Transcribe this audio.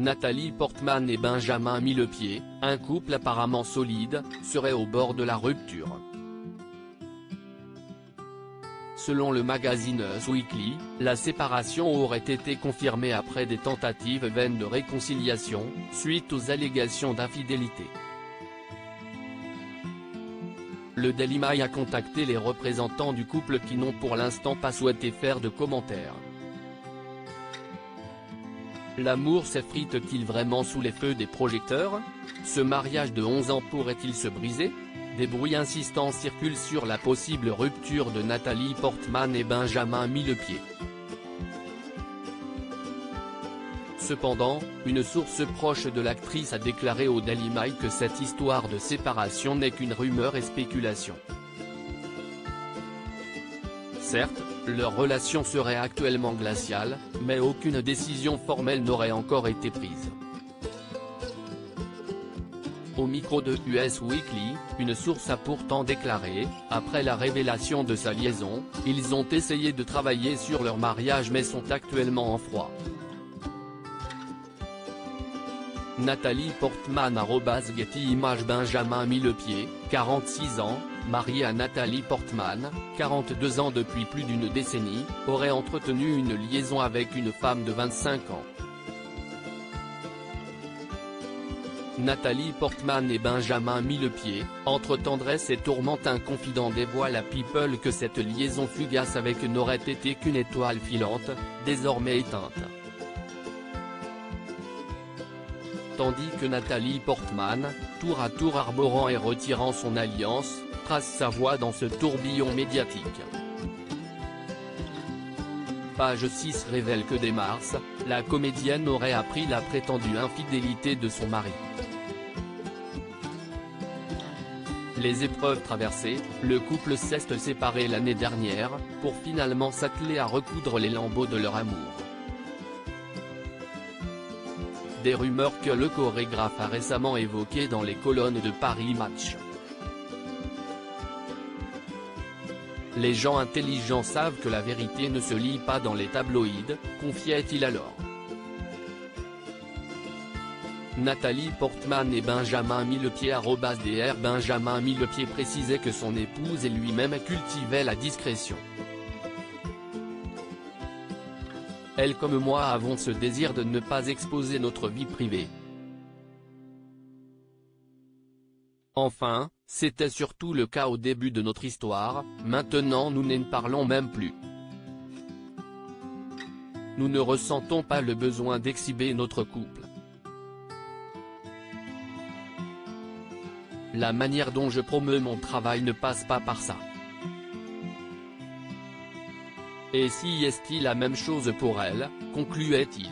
Nathalie Portman et Benjamin Millepied, un couple apparemment solide, serait au bord de la rupture. Selon le magazine Us Weekly, la séparation aurait été confirmée après des tentatives vaines de réconciliation, suite aux allégations d'infidélité. Le Daily Mail a contacté les représentants du couple qui n'ont pour l'instant pas souhaité faire de commentaires. L'amour s'effrite-t-il vraiment sous les feux des projecteurs? Ce mariage de 11 ans pourrait-il se briser? Des bruits insistants circulent sur la possible rupture de Nathalie Portman et Benjamin Millepied. Cependant, une source proche de l'actrice a déclaré au Daily Mail que cette histoire de séparation n'est qu'une rumeur et spéculation. Certes, leur relation serait actuellement glaciale, mais aucune décision formelle n'aurait encore été prise. Au micro de Us Weekly, une source a pourtant déclaré, après la révélation de sa liaison, ils ont essayé de travailler sur leur mariage mais sont actuellement en froid. Nathalie Portman @Getty Images Benjamin Millepied, 46 ans, marié à Nathalie Portman, 42 ans depuis plus d'une décennie, aurait entretenu une liaison avec une femme de 25 ans. Nathalie Portman et Benjamin Millepied, entre tendresse et tourmente, un confident dévoile à People que cette liaison fugace avec n'aurait été qu'une étoile filante, désormais éteinte. Tandis que Nathalie Portman, tour à tour arborant et retirant son alliance, trace sa voie dans ce tourbillon médiatique. Page 6 révèle que dès mars, la comédienne aurait appris la prétendue infidélité de son mari. Les épreuves traversées, le couple s'est séparé l'année dernière, pour finalement s'atteler à recoudre les lambeaux de leur amour. Des rumeurs que le chorégraphe a récemment évoquées dans les colonnes de Paris Match. Les gens intelligents savent que la vérité ne se lit pas dans les tabloïds, confiait-il alors. Nathalie Portman et Benjamin Millepied @Dr Benjamin Millepied précisait que son épouse et lui-même cultivaient la discrétion. Elle comme moi avons ce désir de ne pas exposer notre vie privée. Enfin, c'était surtout le cas au début de notre histoire, maintenant nous n'en parlons même plus. Nous ne ressentons pas le besoin d'exhiber notre couple. La manière dont je promeus mon travail ne passe pas par ça. Et si est-il la même chose pour elle, concluait-il.